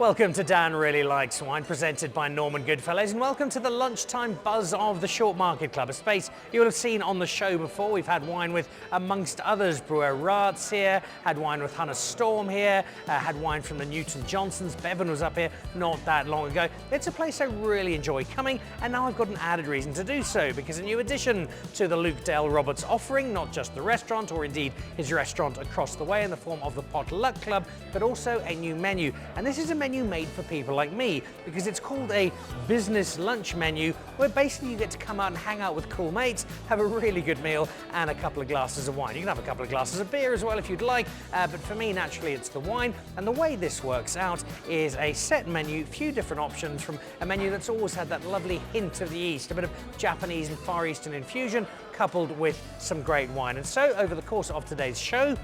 Welcome to Dan Really Likes Wine, presented by Norman Goodfellows, and welcome to the lunchtime buzz of the Shortmarket Club, a space you'll have seen on the show before. We've had wine with, amongst others, Brewer Raats here, had wine with Hunter Storm here, had wine from the Newton Johnsons. Bevan was up here not that long ago. It's a place I really enjoy coming, and now I've got an added reason to do so, because a new addition to the Luke Dale Roberts offering, not just the restaurant, or indeed his restaurant across the way in the form of the Potluck Club, but also a new menu. And this is a menu made for people like me, because it's called a business lunch menu, where basically you get to come out and hang out with cool mates, have a really good meal and a couple of glasses of wine. You can have a couple of glasses of beer as well if you'd like, but for me naturally it's the wine. And the way this works out is a set menu, few different options from a menu that's always had that lovely hint of the East, a bit of Japanese and Far Eastern infusion coupled with some great wine. And so over the course of today's show,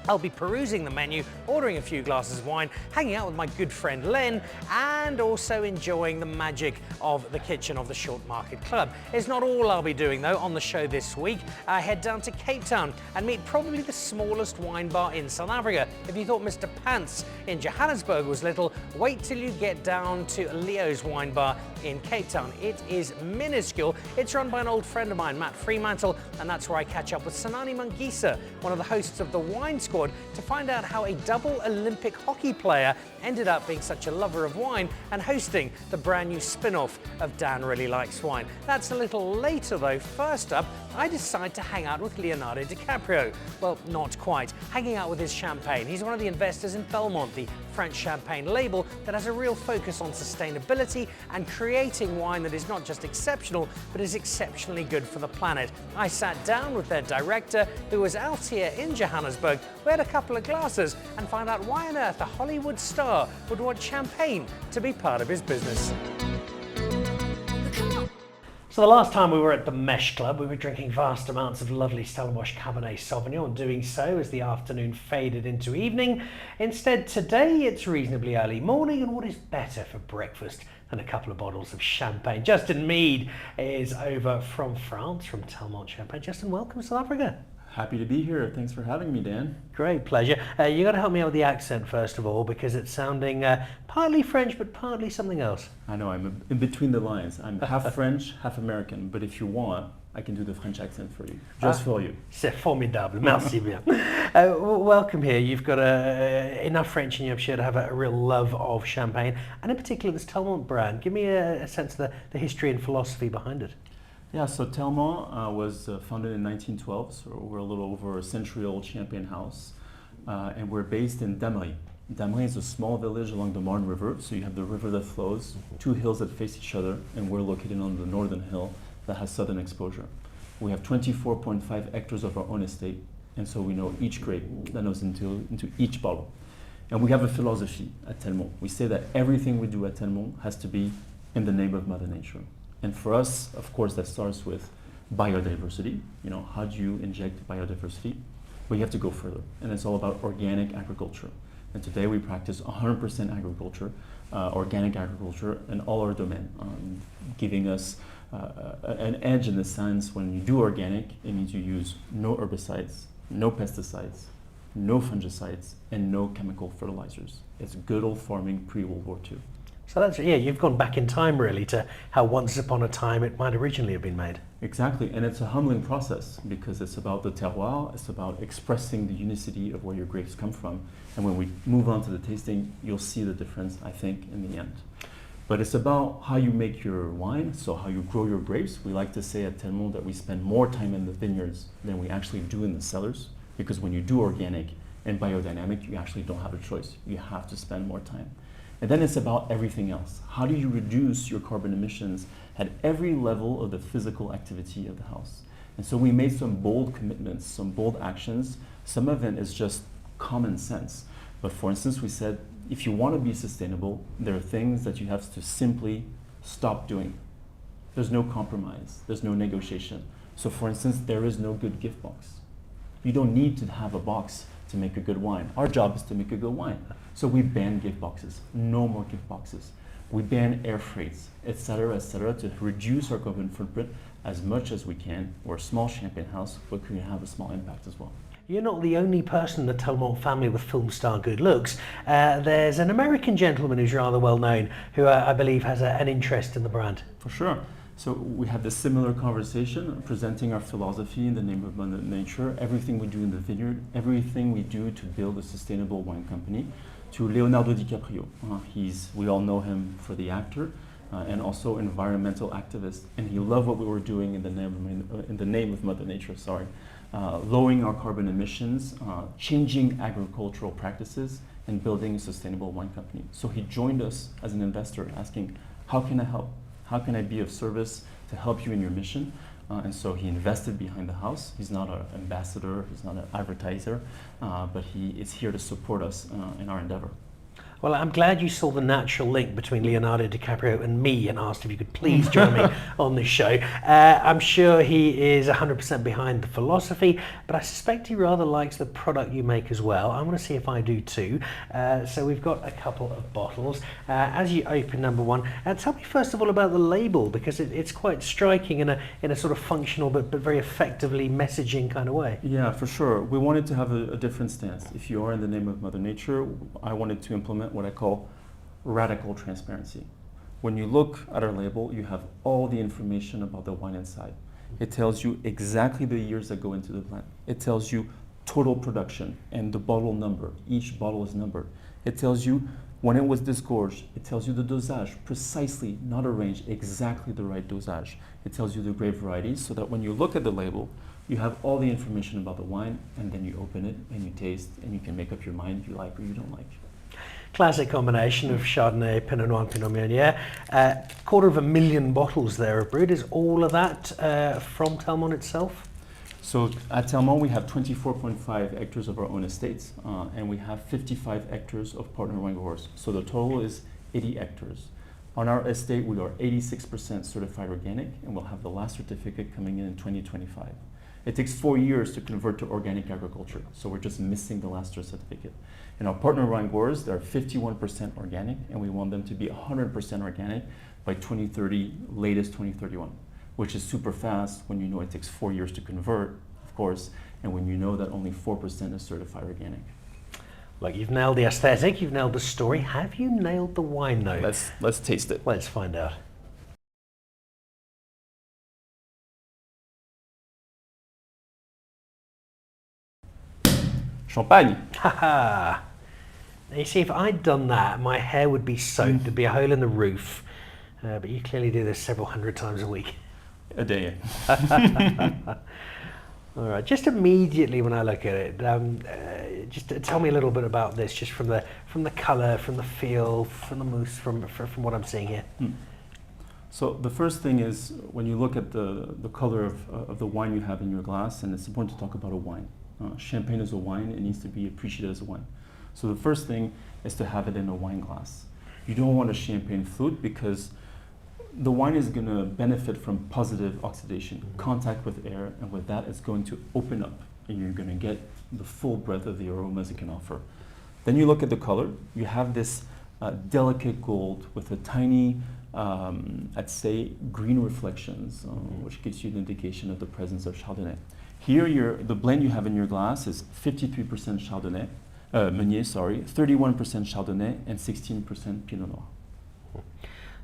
I'll be perusing the menu, ordering a few glasses of wine, hanging out with my good friend Len, and also enjoying the magic of the kitchen of the Shortmarket Club. It's not all I'll be doing though on the show this week. I head down to Cape Town and meet probably the smallest wine bar in South Africa. If you thought Mr. Pants in Johannesburg was little, wait till you get down to Leo's wine bar in Cape Town. It is minuscule. It's run by an old friend of mine, Matt Fremantle, and that's where I catch up with Sanani Mangisa, one of the hosts of the Wine Squad, to find out how a double Olympic hockey player ended up being such a lover of wine and hosting the brand new spin-off of Dan Really Likes Wine. That's a little later though. First up, I decide to hang out with Leonardo Dicaprio. Well, not quite. Hanging out with his champagne. He's one of the investors in Telmont, the French champagne label that has a real focus on sustainability and creating wine that is not just exceptional, but is exceptionally good for the planet. I sat down with their director, who was out here in Johannesburg. We had a couple of glasses and found out why on earth a Hollywood star would want champagne to be part of his business. So the last time we were at the Mesh Club, we were drinking vast amounts of lovely Stellenbosch Cabernet Sauvignon, doing so as the afternoon faded into evening. Instead today it's reasonably early morning, and what is better for breakfast than a couple of bottles of champagne? Justin Meade is over from France, from Telmont Champagne. Justin, welcome to South Africa. Happy to be here. Thanks for having me, Dan. Great pleasure. You got to help me out with the accent first of all, because it's sounding partly French but partly something else. I know, I'm in between the lines. I'm half French, half American, but if you want, I can do the French accent for you, just for you. C'est formidable. Merci bien. Welcome here. You've got enough French in you, I'm sure, to have a real love of champagne, and in particular this Telmont brand. Give me a sense of the history and philosophy behind it. Yeah, so Telmont was founded in 1912, so we're a little over a century-old champagne house, and we're based in Damery. Damery is a small village along the Marne River, so you have the river that flows, two hills that face each other, and we're located on the northern hill that has southern exposure. We have 24.5 hectares of our own estate, and so we know each grape that goes into each bottle. And we have a philosophy at Telmont. We say that everything we do at Telmont has to be in the name of Mother Nature. And for us, of course, that starts with biodiversity. You know, how do you inject biodiversity? But you have to go further, and it's all about organic agriculture. And today we practice 100% agriculture, organic agriculture in all our domain, giving us an edge in the sense when you do organic, it means you use no herbicides, no pesticides, no fungicides, and no chemical fertilizers. It's good old farming pre-World War II. So that's, yeah, you've gone back in time really to how once upon a time it might originally have been made. Exactly, and it's a humbling process because it's about the terroir, it's about expressing the unicity of where your grapes come from. And when we move on to the tasting, you'll see the difference, I think, in the end. But it's about how you make your wine, so how you grow your grapes. We like to say at Telmont that we spend more time in the vineyards than we actually do in the cellars, because when you do organic and biodynamic, you actually don't have a choice. You have to spend more time. And then it's about everything else. How do you reduce your carbon emissions at every level of the physical activity of the house? And so we made some bold commitments, some bold actions. Some of it is just common sense. But for instance, we said, if you want to be sustainable, there are things that you have to simply stop doing. There's no compromise, there's no negotiation. So for instance, there is no good gift box. You don't need to have a box to make a good wine. Our job is to make a good wine. So we ban gift boxes, no more gift boxes. We ban air freights, etc., to reduce our carbon footprint as much as we can. We're a small champagne house, but we can have a small impact as well. You're not the only person in the Telmont family with film star good looks. There's an American gentleman who's rather well known, who I believe has an interest in the brand. For sure. So we had this similar conversation, presenting our philosophy in the name of Mother Nature, everything we do in the vineyard, everything we do to build a sustainable wine company, to Leonardo Dicaprio. We all know him for the actor, and also environmental activist, and he loved what we were doing in the name of Mother Nature. Lowering our carbon emissions, changing agricultural practices, and building a sustainable wine company. So he joined us as an investor, asking, "How can I help? How can I be of service to help you in your mission?" And so he invested behind the house. He's not an ambassador, he's not an advertiser, but he is here to support us in our endeavor. Well, I'm glad you saw the natural link between Leonardo DiCaprio and me and asked if you could please join me on this show. I'm sure he is 100% behind the philosophy, but I suspect he rather likes the product you make as well. I want to see if I do too. So we've got a couple of bottles. As you open number one, tell me first of all about the label, because it's quite striking in a sort of functional but very effectively messaging kind of way. Yeah, for sure. We wanted to have a different stance. If you are in the name of Mother Nature, I wanted to implement what I call radical transparency. When you look at our label, you have all the information about the wine inside. It tells you exactly the years that go into the blend. It tells you total production and the bottle number. Each bottle is numbered. It tells you when it was disgorged. It tells you the dosage, precisely, not arranged, exactly the right dosage. It tells you the grape varieties, so that when you look at the label, you have all the information about the wine, and then you open it and you taste, and you can make up your mind if you like or you don't like. Classic combination of Chardonnay, Pinot Noir, Pinot Meunier. 250,000 bottles there of brewed. Is all of that from Telmont itself? So at Telmont, we have 24.5 hectares of our own estates, and we have 55 hectares of partner wine growers. So the total is 80 hectares. On our estate, we are 86% certified organic, and we'll have the last certificate coming in 2025. It takes 4 years to convert to organic agriculture, so we're just missing the last certificate. In our partner wine growers, they're 51% organic, and we want them to be 100% organic by 2030, latest 2031, which is super fast when you know it takes 4 years to convert, of course, and when you know that only 4% is certified organic. Look, you've nailed the aesthetic, you've nailed the story. Have you nailed the wine though? Let's taste it. Let's find out. Champagne. Haha. You see, if I'd done that, my hair would be soaked. There'd be a hole in the roof. But you clearly do this several hundred times a week. A day. All right. Just immediately when I look at it, just tell me a little bit about this, just from the colour, from the feel, from the mousse, from what I'm seeing here. So the first thing is when you look at the color of the wine you have in your glass, and it's important to talk about a wine. Champagne is a wine, it needs to be appreciated as a wine. So the first thing is to have it in a wine glass. You don't want a champagne flute because the wine is going to benefit from positive oxidation, contact with air, and with that it's going to open up and you're going to get the full breadth of the aromas it can offer. Then you look at the color, you have this delicate gold with a tiny, I'd say, green reflections, which gives you an indication of the presence of Chardonnay. Here, the blend you have in your glass is 53% Chardonnay, Meunier, 31% Chardonnay, and 16% Pinot Noir.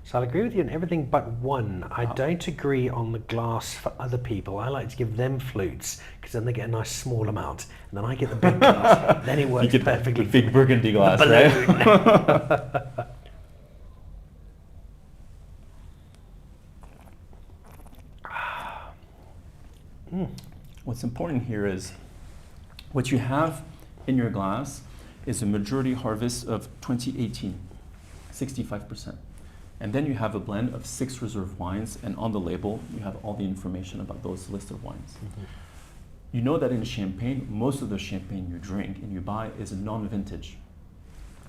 So I'll agree with you on everything but one. I don't agree on the glass for other people. I like to give them flutes because then they get a nice small amount, and then I get the big glass. Then it works perfectly. The big burgundy glass, right? What's important here is what you have in your glass is a majority harvest of 2018, 65%. And then you have a blend of 6 reserve wines, and on the label you have all the information about those list of wines. You know that in Champagne, most of the champagne you drink and you buy is a non-vintage.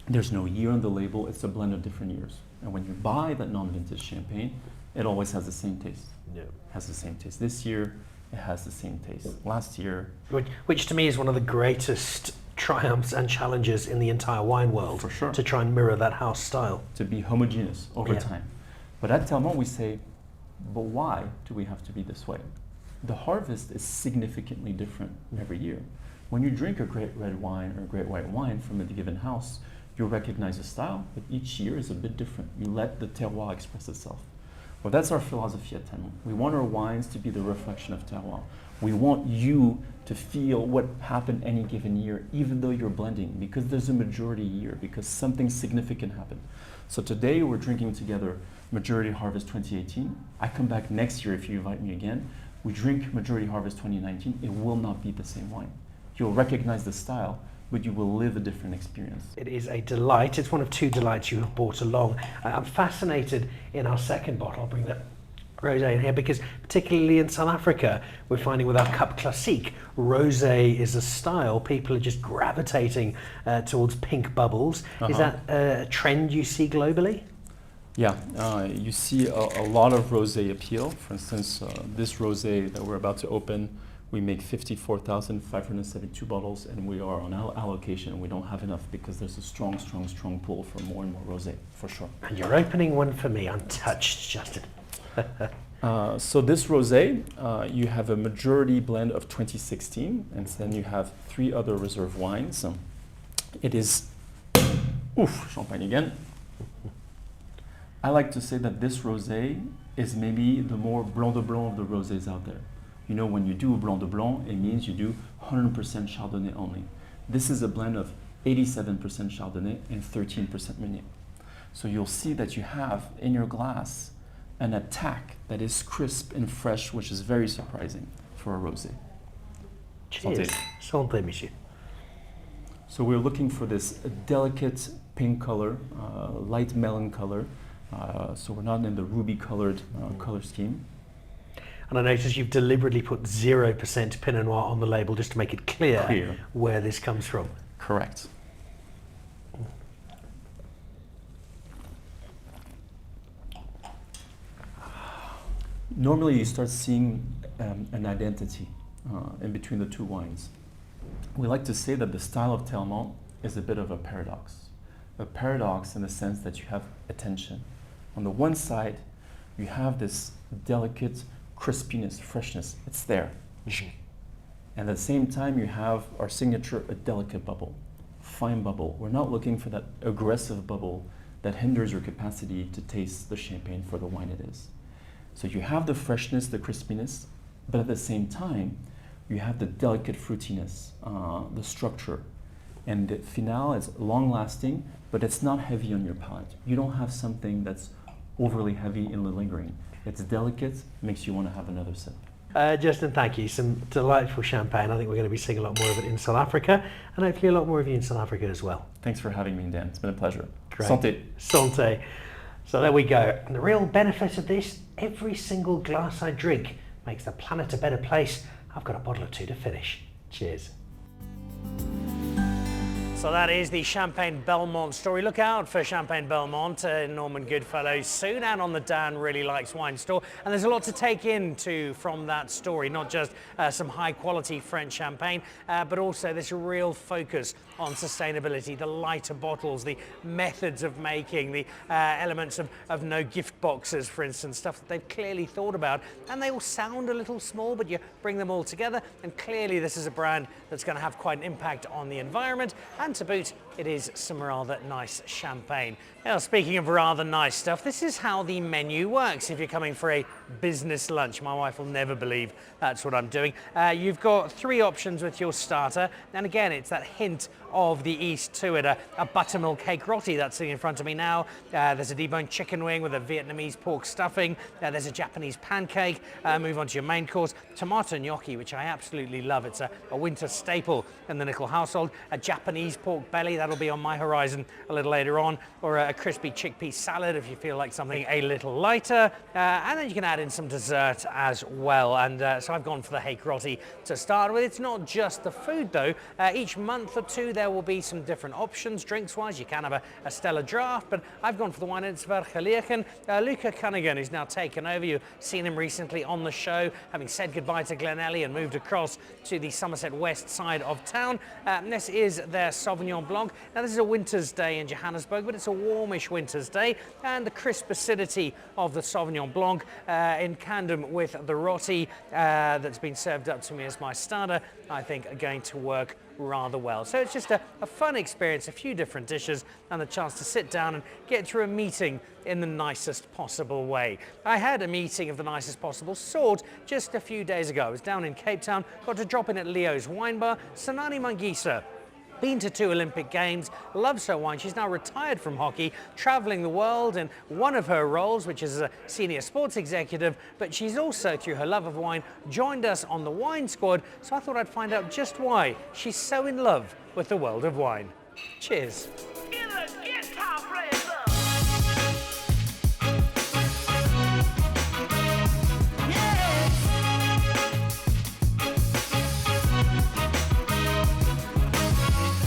There's no year on the label, it's a blend of different years. And when you buy that non-vintage champagne, it always has the same taste. Yeah. Has the same taste. This year, it has the same taste. Last year... Which to me is one of the greatest triumphs and challenges in the entire wine world. For sure. To try and mirror that house style. To be homogeneous over time. But at Telmont we say, but why do we have to be this way? The harvest is significantly different every year. When you drink a great red wine or a great white wine from a given house, you'll recognize the style, but each year is a bit different. You let the terroir express itself. Well, that's our philosophy at Telmont. We want our wines to be the reflection of terroir. We want you to feel what happened any given year, even though you're blending, because there's a majority year, because something significant happened. So today we're drinking together Majority Harvest 2018. I come back next year if you invite me again. We drink Majority Harvest 2019. It will not be the same wine. You'll recognize the style, but you will live a different experience. It is a delight. It's one of two delights you have brought along. I'm fascinated in our second bottle. I'll bring that rosé in here because particularly in South Africa, we're finding with our Cup Classique, rosé is a style. People are just gravitating towards pink bubbles. Is that a trend you see globally? Yeah, you see a lot of rosé appeal. For instance, this rosé that we're about to open, we make 54,572 bottles, and we are on allocation. We don't have enough because there's a strong pull for more and more rosé, for sure. And you're opening one for me, untouched, Justin. So this rosé, you have a majority blend of 2016, and then you have 3 other reserve wines. It is, champagne again. I like to say that this rosé is maybe the more blanc de blanc of the rosés out there. You know, when you do a blanc de blanc, it means you do 100% Chardonnay only. This is a blend of 87% Chardonnay and 13% Meunier. So you'll see that you have in your glass an attack that is crisp and fresh, which is very surprising for a rosé. Cheers. Santé, monsieur. So we're looking for this delicate pink color, light melon color. So we're not in the ruby colored color scheme. And I notice you've deliberately put 0% Pinot Noir on the label just to make it clear where this comes from. Correct. Normally you start seeing an identity in between the two wines. We like to say that the style of Telmont is a bit of a paradox. A paradox in the sense that you have attention. On the one side, you have this delicate crispiness, freshness, it's there. And at the same time, you have our signature, a delicate bubble, fine bubble. We're not looking for that aggressive bubble that hinders your capacity to taste the champagne for the wine it is. So you have the freshness, the crispiness, but at the same time, you have the delicate fruitiness, the structure. And the finale is long lasting, but it's not heavy on your palate. You don't have something that's overly heavy and lingering. It's delicate, makes you want to have another sip. Justin, thank you. Some delightful champagne. I think we're going to be seeing a lot more of it in South Africa, and hopefully a lot more of you in South Africa as well. Thanks for having me, Dan. It's been a pleasure. Great. Santé. Santé. So there we go. And the real benefit of this, every single glass I drink makes the planet a better place. I've got a bottle or two to finish. Cheers. So that is the Champagne Telmont story. Look out for Champagne Telmont in Norman Goodfellow soon, and on the Dan Really Likes Wine store. And there's a lot to take into from that story, not just some high quality French champagne, but also this real focus on sustainability, the lighter bottles, the methods of making, the elements of no gift boxes, for instance, stuff that they've clearly thought about. And they all sound a little small, but you bring them all together, and clearly this is a brand that's going to have quite an impact on the environment, and to boot, it is some rather nice champagne. Now, speaking of rather nice stuff, this is how the menu works if you're coming for a business lunch. My wife will never believe that's what I'm doing. You've got 3 options with your starter, and again, it's that hint of the East to it. A buttermilk cake roti that's sitting in front of me now. There's a deboned chicken wing with a Vietnamese pork stuffing. There's a Japanese pancake. Move on to your main course. Tomato gnocchi, which I absolutely love. It's a winter staple in the Nicol household. A Japanese pork belly, that'll be on my horizon a little later on. Or a crispy chickpea salad if you feel like something a little lighter. And then you can add in some dessert as well. And so I've gone for the hake roti to start with. It's not just the food though. Each month or two there will be some different options drinks wise. You can have a Stella draft, but I've gone for the one. It's Vergelegen. Luca Cunningham, who's now taken over. You've seen him recently on the show, having said goodbye to Glenelly and moved across to the Somerset West side of town. This is their sole Sauvignon Blanc. Now this is a winter's day in Johannesburg, but it's a warmish winter's day, and the crisp acidity of the Sauvignon Blanc in tandem with the roti that's been served up to me as my starter, I think are going to work rather well. So it's just a fun experience, a few different dishes, and the chance to sit down and get through a meeting in the nicest possible way. I had a meeting of the nicest possible sort just a few days ago. I was down in Cape Town, got to drop in at Leo's wine bar, Sanani Mangisa. Been to 2 Olympic Games, loves her wine. She's now retired from hockey, traveling the world in one of her roles, which is as a senior sports executive, but she's also, through her love of wine, joined us on the wine squad, so I thought I'd find out just why she's so in love with the world of wine. Cheers.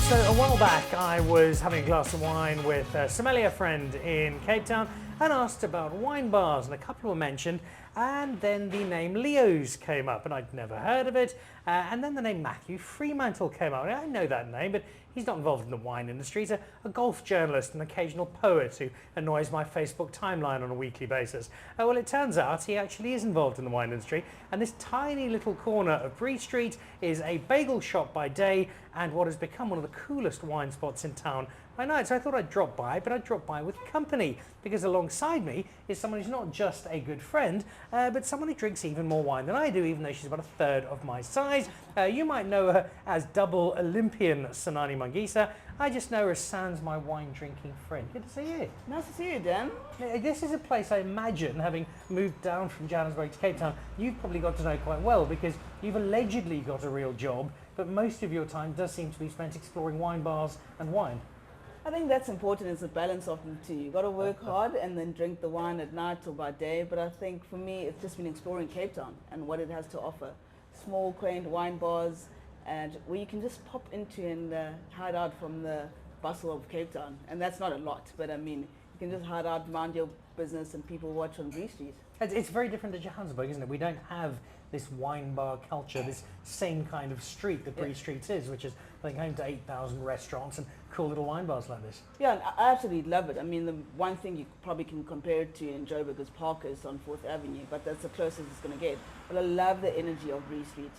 So a while back I was having a glass of wine with a sommelier friend in Cape Town and asked about wine bars, and a couple were mentioned, and then the name Leo's came up, and I'd never heard of it, and then the name Matthew Fremantle came up. I know that name, but he's not involved in the wine industry. He's a golf journalist and occasional poet who annoys my Facebook timeline on a weekly basis. Well, it turns out he actually is involved in the wine industry, and this tiny little corner of Bree Street is a bagel shop by day and what has become one of the coolest wine spots in town by night. So I thought I'd drop by, but I'd drop by with company, because alongside me is someone who's not just a good friend, but someone who drinks even more wine than I do, even though she's about a third of my size. You might know her as double Olympian Sanani Mangisa. I just know her as Sans, my wine drinking friend. Good to see you. Nice to see you, Dan. This is a place I imagine, having moved down from Johannesburg to Cape Town, you've probably got to know quite well, because you've allegedly got a real job, but most of your time does seem to be spent exploring wine bars and wine. I think that's important, is a balance of the two. You've got to work hard and then drink the wine at night or by day, but I think for me it's just been exploring Cape Town and what it has to offer. Small, quaint wine bars, and where you can just pop into and hide out from the bustle of Cape Town. And that's not a lot, but I mean, you can just hide out, mind your business, and people watch on Bree Street. It's very different to Johannesburg, isn't it? We don't have this wine bar culture, this same kind of street that Bree Street is, which is, I think, home to 8,000 restaurants and cool little wine bars like this. Yeah, and I absolutely love it. I mean, the one thing you probably can compare it to in Joburg is Parker's on 4th Avenue, but that's the closest it's going to get. But I love the energy of Bree Street.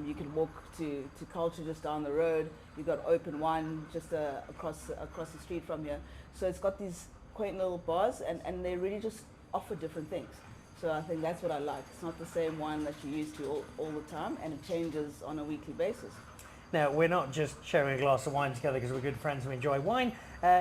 You can walk to Culture just down the road. You've got open wine just across the street from here. So it's got these quaint little bars, and they really just offer different things. So I think that's what I like. It's not the same wine that you're used to all the time, and it changes on a weekly basis. Now, we're not just sharing a glass of wine together because we're good friends who enjoy wine.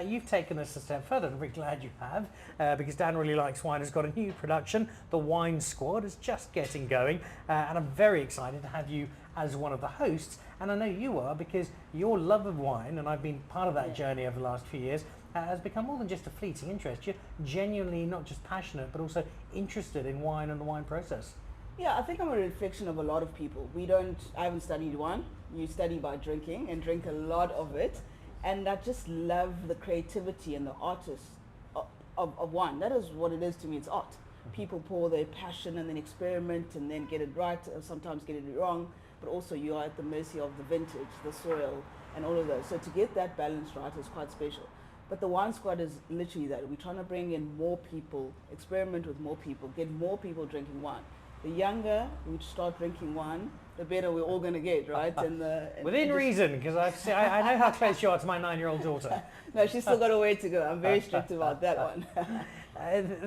You've taken this a step further, and I'm very glad you have, because Dan Really Likes Wine has got a new production. The Wine Squad is just getting going, and I'm very excited to have you as one of the hosts. And I know you are, because your love of wine, and I've been part of that journey over the last few years, has become more than just a fleeting interest. You're genuinely not just passionate, but also interested in wine and the wine process. Yeah, I think I'm a reflection of a lot of people. I haven't studied wine. You study by drinking and drink a lot of it. And I just love the creativity and the artists of wine. That is what it is to me, it's art. People pour their passion and then experiment and then get it right, or sometimes get it wrong, but also you are at the mercy of the vintage, the soil, and all of those. So to get that balance right is quite special. But the Wine Squad is literally that. We're trying to bring in more people, experiment with more people, get more people drinking wine. The younger we start drinking wine, the better we're all going to get, right? Within reason, because I know how close you are to my 9-year-old daughter. No, she's still got a way to go. I'm very strict about that one.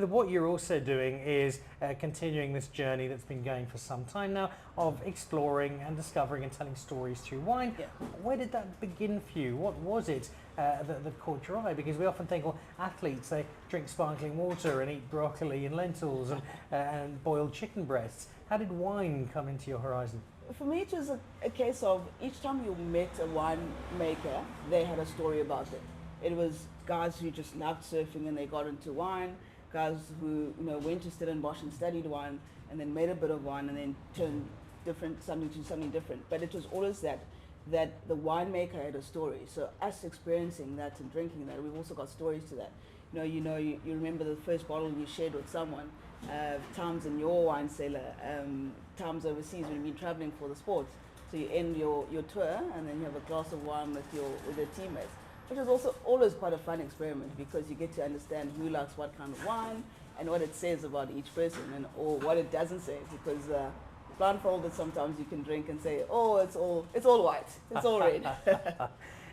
What you're also doing is continuing this journey that's been going for some time now of exploring and discovering and telling stories through wine. Yeah. Where did that begin for you? What was it that caught your eye? Because we often think, well, athletes, they drink sparkling water and eat broccoli and lentils and boiled chicken breasts. How did wine come into your horizon? For me, it was a case of each time you met a winemaker, they had a story about it. It was guys who just loved surfing and they got into wine, guys who went to Stellenbosch and studied wine and then made a bit of wine and then turned something to something different. But it was always that the winemaker had a story. So us experiencing that and drinking that, we've also got stories to that. You remember the first bottle you shared with someone, times in your wine cellar, times overseas when you've been traveling for the sport. So you end your tour and then you have a glass of wine with your teammates, which is also always quite a fun experiment because you get to understand who likes what kind of wine and what it says about each person and or what it doesn't say, because blindfolded sometimes you can drink and say, oh, it's all white, it's all red.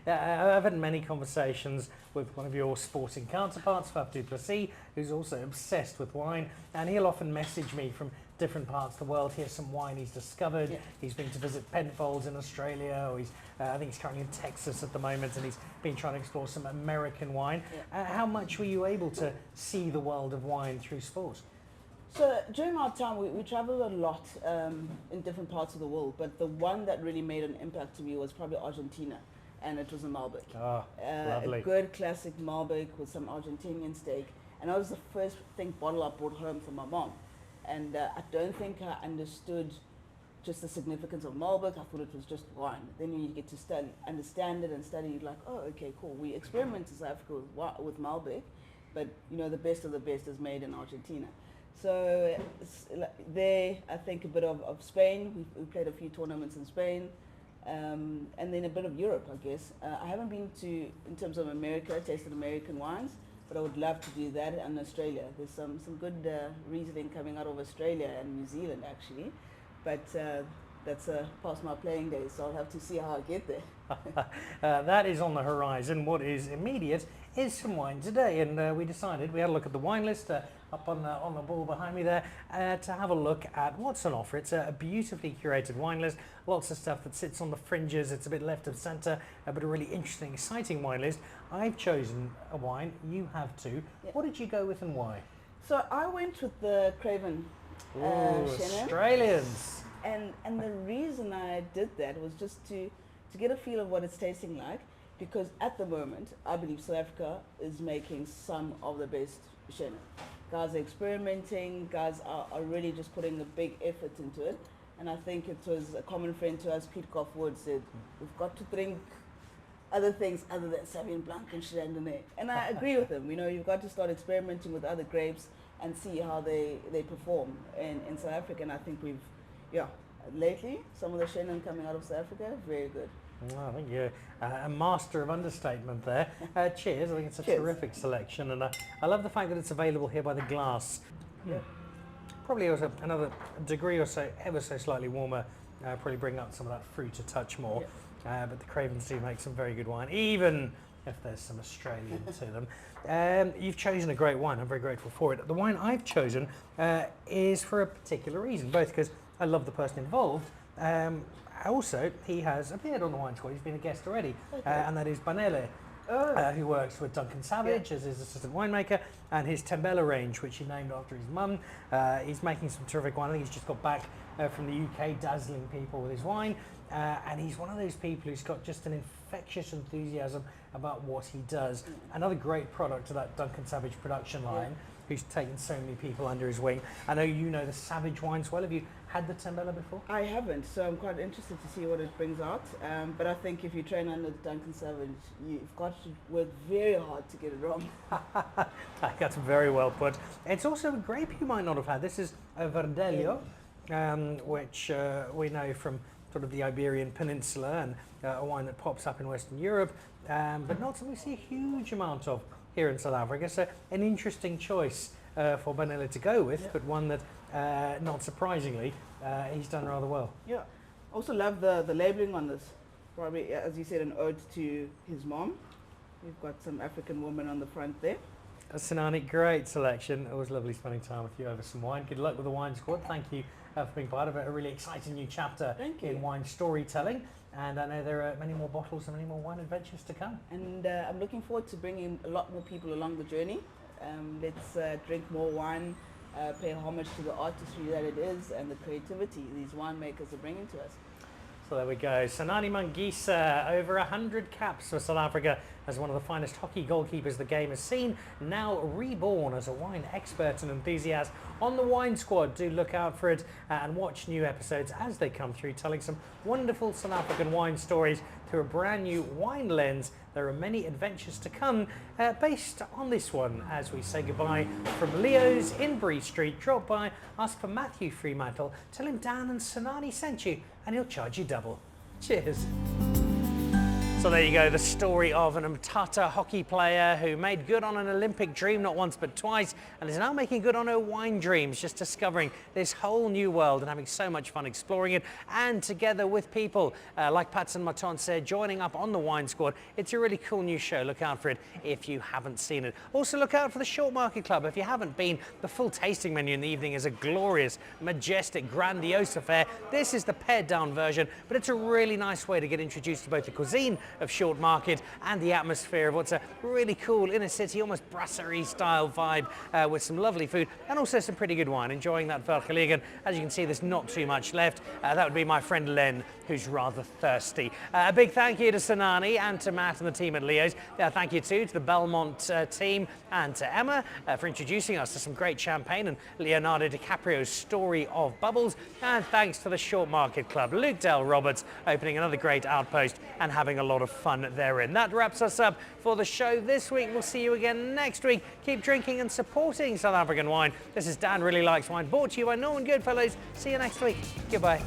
I've had many conversations with one of your sporting counterparts, Fab du Plessis, who's also obsessed with wine, and he'll often message me from different parts of the world. Here's some wine he's discovered. Yeah. He's been to visit Penfolds in Australia, or I think he's currently in Texas at the moment, and he's been trying to explore some American wine. Yeah. How much were you able to see the world of wine through sport? So during our time, we traveled a lot in different parts of the world, but the one that really made an impact to me was probably Argentina, and it was in Malbec. Oh, lovely. A good classic Malbec with some Argentinian steak, and that was the first bottle I brought home for my mom. And I don't think I understood just the significance of Malbec. I thought it was just wine. Then you get to understand it and study, like, oh, okay, cool. We experiment in South Africa with Malbec, but you know, the best of the best is made in Argentina. So there, I think a bit of Spain. We played a few tournaments in Spain, and then a bit of Europe, I guess. I haven't been to, in terms of America, tasted American wines, but I would love to do that in Australia. There's some good Riesling coming out of Australia and New Zealand, actually. But that's past my playing days, so I'll have to see how I get there. That is on the horizon. What is immediate is some wine today, and we decided, we had a look at the wine list up on the wall behind me there, to have a look at what's on offer. It's a beautifully curated wine list, lots of stuff that sits on the fringes. It's a bit left of centre, but a really interesting, exciting wine list. I've chosen a wine, you have too. Yeah. What did you go with and why? So I went with the Craven Chenin. Australians. And the reason I did that was just to get a feel of what it's tasting like, because at the moment, I believe South Africa is making some of the best Chenin. Guys are experimenting, guys are really just putting a big effort into it. And I think it was a common friend to us, Piet Koffwood, said, we've got to drink other things other than Sauvignon Blanc and Chardonnay. And I agree with him. You know, you've got to start experimenting with other grapes and see how they perform in South Africa. And I think lately, some of the Chenin coming out of South Africa, very good. Well, I think you're a master of understatement there. Cheers. I think it's a Cheers. terrific selection, and I love the fact that it's available here by the glass. Yeah. Probably also another degree or so, ever so slightly warmer, probably bring up some of that fruit a touch more. Yeah. But the Cravens do make some very good wine, even if there's some Australian to them. You've chosen a great wine. I'm very grateful for it. The wine I've chosen is for a particular reason, both because I love the person involved. Also, he has appeared on the Wine Squad. He's been a guest already, and that is Banele, who works with Duncan Savage as his assistant winemaker, and his Tembela range, which he named after his mum. He's making some terrific wine. I think he's just got back from the UK, dazzling people with his wine, and he's one of those people who's got just an infectious enthusiasm about what he does. Another great product of that Duncan Savage production line, who's taken so many people under his wing. I know you know the Savage wines well. Have you had the Tembela before? I haven't, so I'm quite interested to see what it brings out. But I think if you train under Duncan Savage, you've got to work very hard to get it wrong. That's very well put. It's also a grape you might not have had. This is a Vergelegen, which we know from sort of the Iberian Peninsula, and a wine that pops up in Western Europe, but not something we see a huge amount of here in South Africa. So an interesting choice for Banele to go with, but one that, not surprisingly, he's done rather well. Yeah. Also love the labeling on this. Probably, as you said, an ode to his mom. We've got some African woman on the front there. Sanani, great selection. Always lovely spending time with you over some wine. Good luck with the Wine Squad. Thank you for being part of it. A really exciting new chapter in wine storytelling. And I know there are many more bottles and many more wine adventures to come. And I'm looking forward to bringing a lot more people along the journey. Let's drink more wine, pay homage to the artistry that it is and the creativity these winemakers are bringing to us. So there we go. Sanani Mangisa, over 100 caps for South Africa as one of the finest hockey goalkeepers the game has seen, now reborn as a wine expert and enthusiast on the Wine Squad. Do look out for it and watch new episodes as they come through, telling some wonderful South African wine stories through a brand new wine lens. There are many adventures to come based on this one as we say goodbye from Leo's in Bree Street. Drop by, ask for Matthew Fremantle, tell him Dan and Sanani sent you, and he'll charge you double. Cheers. So there you go, the story of an Mtata hockey player who made good on an Olympic dream not once but twice and is now making good on her wine dreams, just discovering this whole new world and having so much fun exploring it, and together with people like Patson Maton said, joining up on the Wine Squad. It's a really cool new show. Look out for it if you haven't seen it. Also look out for the Shortmarket Club. If you haven't been, the full tasting menu in the evening is a glorious, majestic, grandiose affair. This is the pared down version, but it's a really nice way to get introduced to both the cuisine of Shortmarket and the atmosphere of what's a really cool inner city, almost brasserie style vibe with some lovely food and also some pretty good wine. Enjoying that Vergelegen. As you can see, there's not too much left. That would be my friend Len, who's rather thirsty. A big thank you to Sanani and to Matt and the team at Leo's. Thank you too to the Belmont team and to Emma for introducing us to some great champagne and Leonardo Dicaprio's story of bubbles. And thanks to the Shortmarket Club, Luke Dell Roberts opening another great outpost and having a lot of fun therein. That wraps us up for the show this week. We'll see you again next week. Keep drinking and supporting South African wine. This is Dan Really Likes Wine, brought to you by Norman Goodfellows. See you next week. Goodbye.